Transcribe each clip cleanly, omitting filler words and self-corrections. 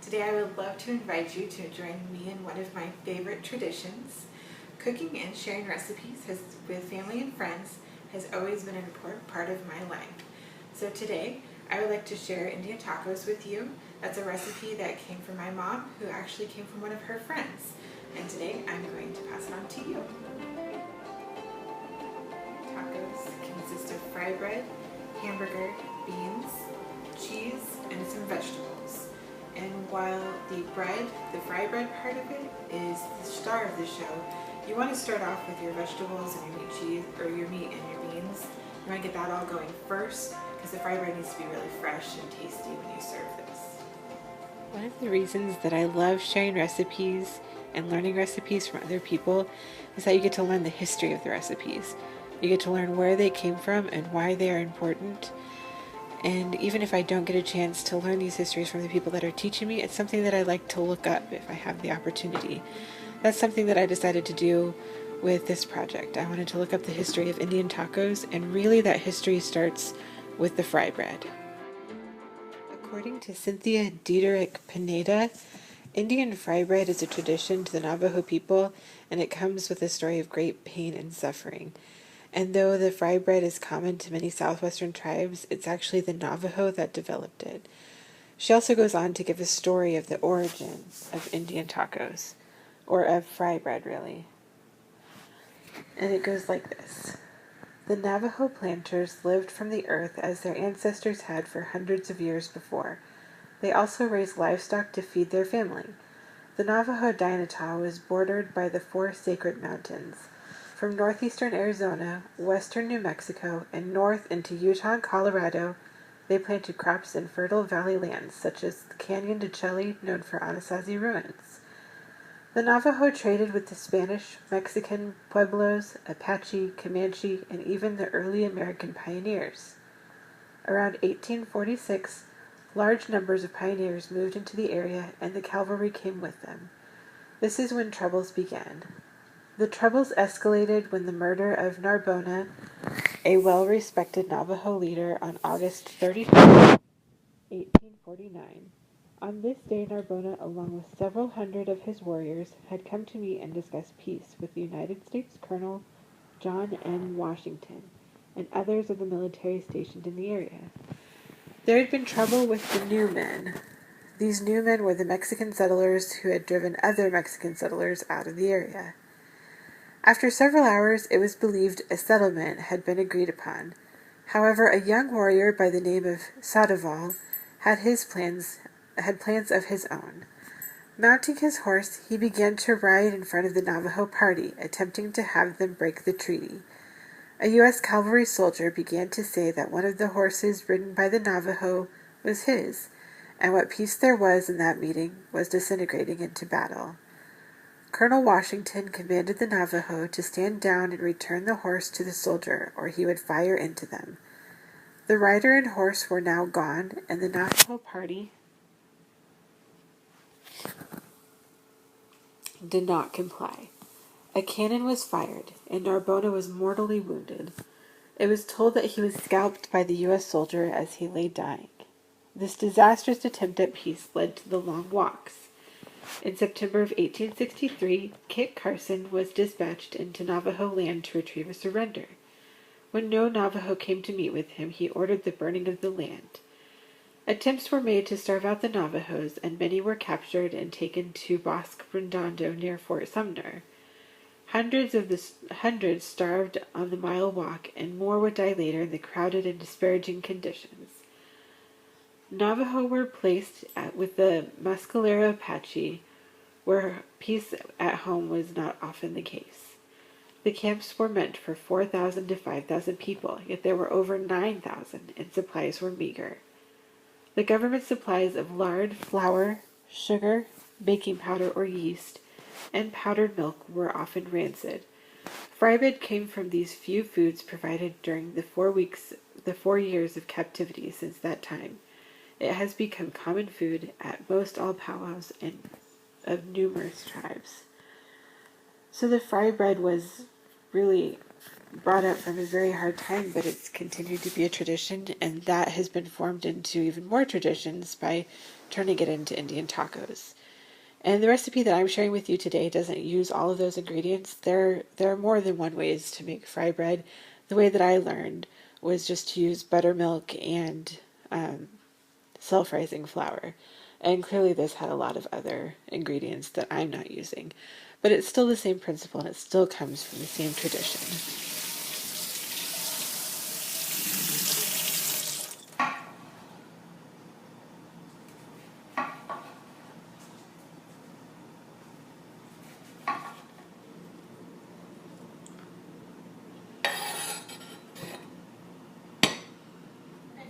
Today I would love to invite you to join me in one of my favorite traditions. Cooking and sharing recipes with family and friends has always been an important part of my life. So today I would like to share Indian tacos with you. That's a recipe that came from my mom, who actually came from one of her friends. And today I'm going to pass it on to you. Tacos consist of fry bread, hamburger, beans, cheese, and some vegetables. And while the fry bread part of it is the star of the show, you want to start off with your vegetables and your meat and your beans. You want to get that all going first, because the fry bread needs to be really fresh and tasty when you serve this. One of the reasons that I love sharing recipes and learning recipes from other people is that you get to learn the history of the recipes. You get to learn where they came from and why they are important. And even if I don't get a chance to learn these histories from the people that are teaching me, it's something that I like to look up if I have the opportunity. That's something that I decided to do with this project. I wanted to look up the history of Indian tacos, and really that history starts with the fry bread. According to Cynthia Diederich Pineda, Indian fry bread is a tradition to the Navajo people, and it comes with a story of great pain and suffering. And though the fry bread is common to many southwestern tribes, it's actually the Navajo that developed it. She also goes on to give a story of the origin of Indian tacos, or of fry bread, really. And it goes like this. The Navajo planters lived from the earth as their ancestors had for hundreds of years before. They also raised livestock to feed their family. The Navajo Diantha was bordered by the 4 sacred mountains. From northeastern Arizona, western New Mexico, and north into Utah and Colorado, they planted crops in fertile valley lands, such as the Canyon de Chelly, known for Anasazi ruins. The Navajo traded with the Spanish, Mexican, Pueblos, Apache, Comanche, and even the early American pioneers. Around 1846, large numbers of pioneers moved into the area, and the cavalry came with them. This is when troubles began. The troubles escalated when the murder of Narbona, a well-respected Navajo leader, on August 31st, 1849. On this day, Narbona, along with several hundred of his warriors, had come to meet and discuss peace with the United States Colonel John N. Washington and others of the military stationed in the area. There had been trouble with the new men. These new men were the Mexican settlers who had driven other Mexican settlers out of the area. After several hours, it was believed a settlement had been agreed upon. However, a young warrior by the name of Sadoval had plans of his own. Mounting his horse, he began to ride in front of the Navajo party, attempting to have them break the treaty. A U.S. cavalry soldier began to say that one of the horses ridden by the Navajo was his, and what peace there was in that meeting was disintegrating into battle. Colonel Washington commanded the Navajo to stand down and return the horse to the soldier, or he would fire into them. The rider and horse were now gone, and the Navajo party did not comply. A cannon was fired, and Narbona was mortally wounded. It was told that he was scalped by the U.S. soldier as he lay dying. This disastrous attempt at peace led to the long walks. In September of 1863, Kit Carson was dispatched into Navajo land to retrieve a surrender. When no Navajo came to meet with him, he ordered the burning of the land. Attempts were made to starve out the Navajos, and many were captured and taken to Bosque Redondo near Fort Sumner. Hundreds starved on the mile walk, and more would die later in the crowded and disparaging conditions. Navajo were placed with the Mescalero Apache, where peace at home was not often the case. The camps were meant for 4,000 to 5,000 people, yet there were over 9,000, and supplies were meager. The government supplies of lard, flour, sugar, baking powder or yeast, and powdered milk were often rancid. Fry bread came from these few foods provided during the 4 years of captivity. Since that time, it has become common food at most all powwows and of numerous tribes. So the fry bread was really brought up from a very hard time, but it's continued to be a tradition, and that has been formed into even more traditions by turning it into Indian tacos. And the recipe that I'm sharing with you today doesn't use all of those ingredients. There are more than one ways to make fry bread. The way that I learned was just to use buttermilk and self-rising flour. And clearly this had a lot of other ingredients that I'm not using. But it's still the same principle, and it still comes from the same tradition.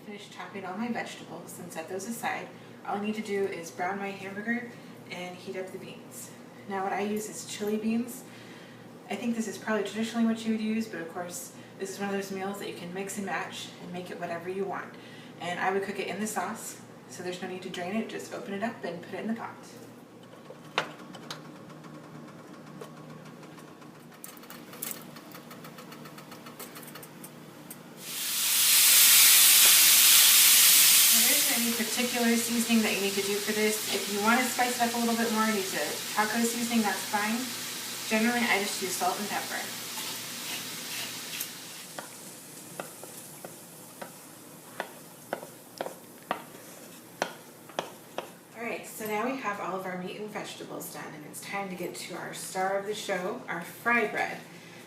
Finished chopping all my vegetables and set those aside. All I need to do is brown my hamburger and heat up the beans. Now what I use is chili beans. I think this is probably traditionally what you would use, but of course this is one of those meals that you can mix and match and make it whatever you want. And I would cook it in the sauce, so there's no need to drain it, just open it up and put it in the pot. Any particular seasoning that you need to do for this. If you want to spice it up a little bit more and use a taco seasoning, that's fine. Generally, I just use salt and pepper. Alright, so now we have all of our meat and vegetables done, and it's time to get to our star of the show, our fry bread.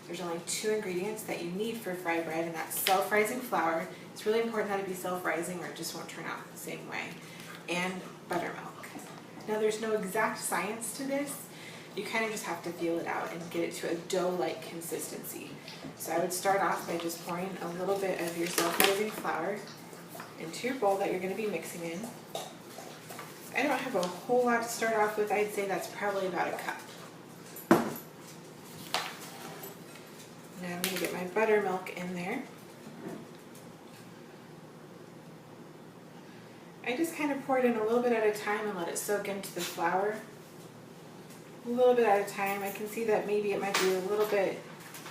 There's only 2 ingredients that you need for fry bread, and that's self-rising flour. It's really important that it be self-rising or it just won't turn out the same way. And buttermilk. Now there's no exact science to this. You kind of just have to feel it out and get it to a dough-like consistency. So I would start off by just pouring a little bit of your self-rising flour into your bowl that you're going to be mixing in. I don't have a whole lot to start off with. I'd say that's probably about a cup. Now I'm going to get my buttermilk in there. I just kind of pour it in a little bit at a time and let it soak into the flour. A little bit at a time. I can see that maybe it might be a little bit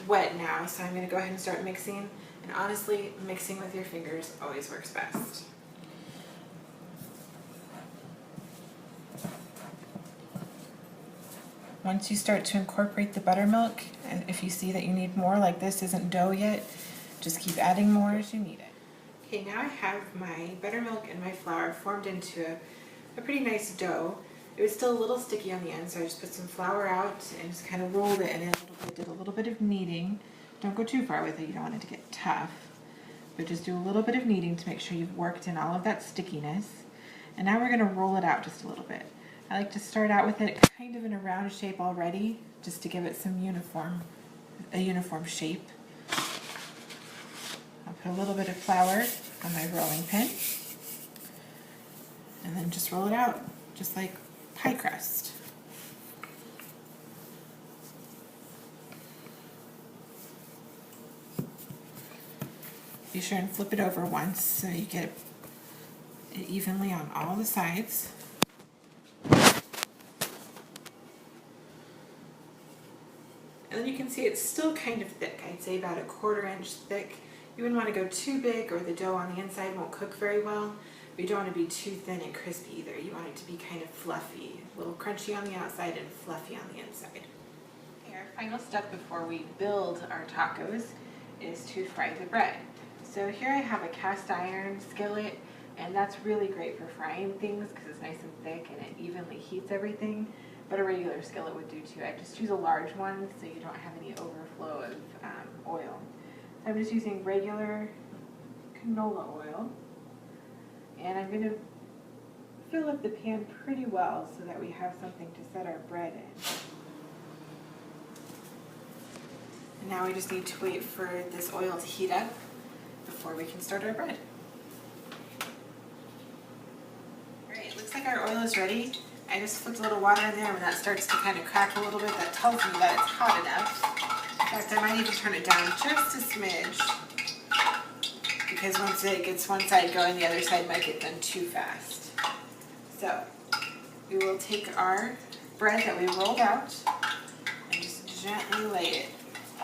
wet now, so I'm going to go ahead and start mixing. And honestly, mixing with your fingers always works best. Once you start to incorporate the buttermilk, and if you see that you need more, like this isn't dough yet, just keep adding more as you need it. Okay, now I have my buttermilk and my flour formed into a pretty nice dough. It was still a little sticky on the end, so I just put some flour out and just kind of rolled it in a little bit, did a little bit of kneading. Don't go too far with it, you don't want it to get tough. But just do a little bit of kneading to make sure you've worked in all of that stickiness. And now we're going to roll it out just a little bit. I like to start out with it kind of in a round shape already, just to give it some a uniform shape. I'll put a little bit of flour on my rolling pin, and then just roll it out, just like pie crust. Be sure and flip it over once so you get it evenly on all the sides. And then you can see it's still kind of thick. I'd say about a 1/4 inch thick. You wouldn't want to go too big or the dough on the inside won't cook very well. But you don't want to be too thin and crispy either. You want it to be kind of fluffy, a little crunchy on the outside and fluffy on the inside. Okay, our final step before we build our tacos is to fry the bread. So here I have a cast iron skillet, and that's really great for frying things because it's nice and thick and it evenly heats everything. But a regular skillet would do too. I just choose a large one so you don't have any overflow of oil. So I'm just using regular canola oil, and I'm going to fill up the pan pretty well so that we have something to set our bread in. And now we just need to wait for this oil to heat up before we can start our bread. Alright, looks like our oil is ready. I just flipped a little water in there. When that starts to kind of crack a little bit, that tells me that it's hot enough. In fact, I might even turn it down just a smidge, because once it gets one side going, the other side might get done too fast. So, we will take our bread that we rolled out and just gently lay it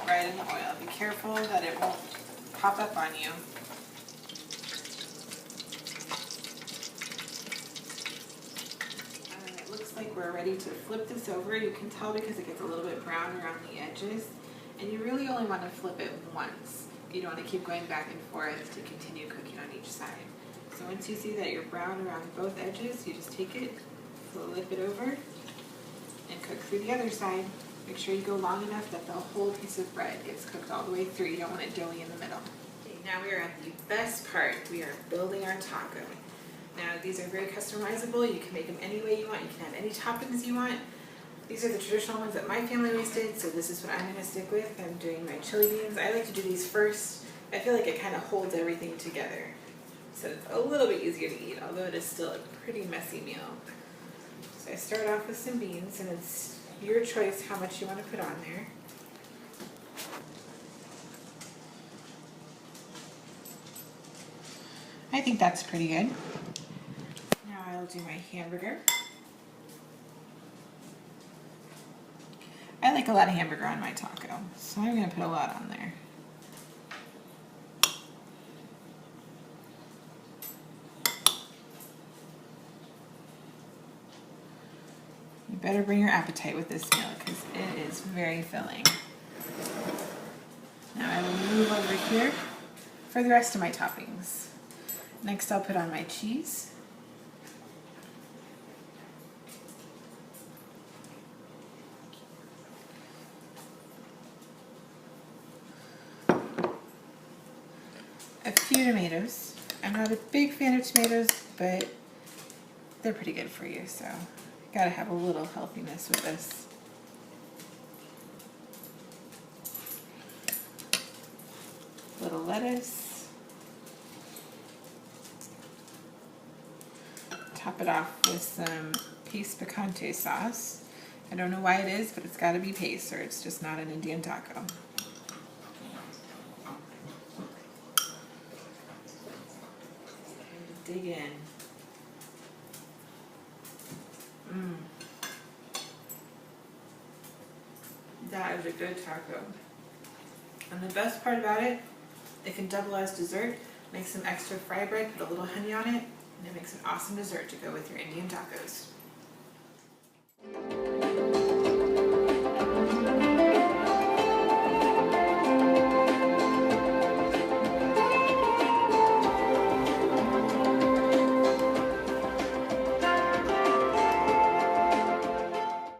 right in the oil. Be careful that it won't pop up on you. It looks like we're ready to flip this over. You can tell because it gets a little bit brown around the edges, and you really only want to flip it once. You don't want to keep going back and forth to continue cooking on each side. So once you see that you're brown around both edges, you just take it, flip it over, and cook through the other side. Make sure you go long enough that the whole piece of bread gets cooked all the way through. You don't want it doughy in the middle. Okay, now we are at the best part. We are building our taco. Now these are very customizable. You can make them any way you want. You can add any toppings you want. These are the traditional ones that my family always did, so this is what I'm going to stick with. I'm doing my chili beans. I like to do these first. I feel like it kind of holds everything together. So it's a little bit easier to eat, although it is still a pretty messy meal. So I start off with some beans, and it's your choice how much you want to put on there. I think that's pretty good. Now I'll do my hamburger. I like a lot of hamburger on my taco, so I'm going to put a lot on there. You better bring your appetite with this meal because it is very filling. Now I will move over here for the rest of my toppings. Next I'll put on my cheese. A few tomatoes. I'm not a big fan of tomatoes, but they're pretty good for you, so gotta have a little healthiness with this. Little lettuce. Top it off with some paste picante sauce. I don't know why it is, but it's gotta be paste or it's just not an Indian taco. Dig in. That is a good taco. And the best part about it, it can double as dessert. Make some extra fry bread, put a little honey on it, and it makes an awesome dessert to go with your Indian tacos.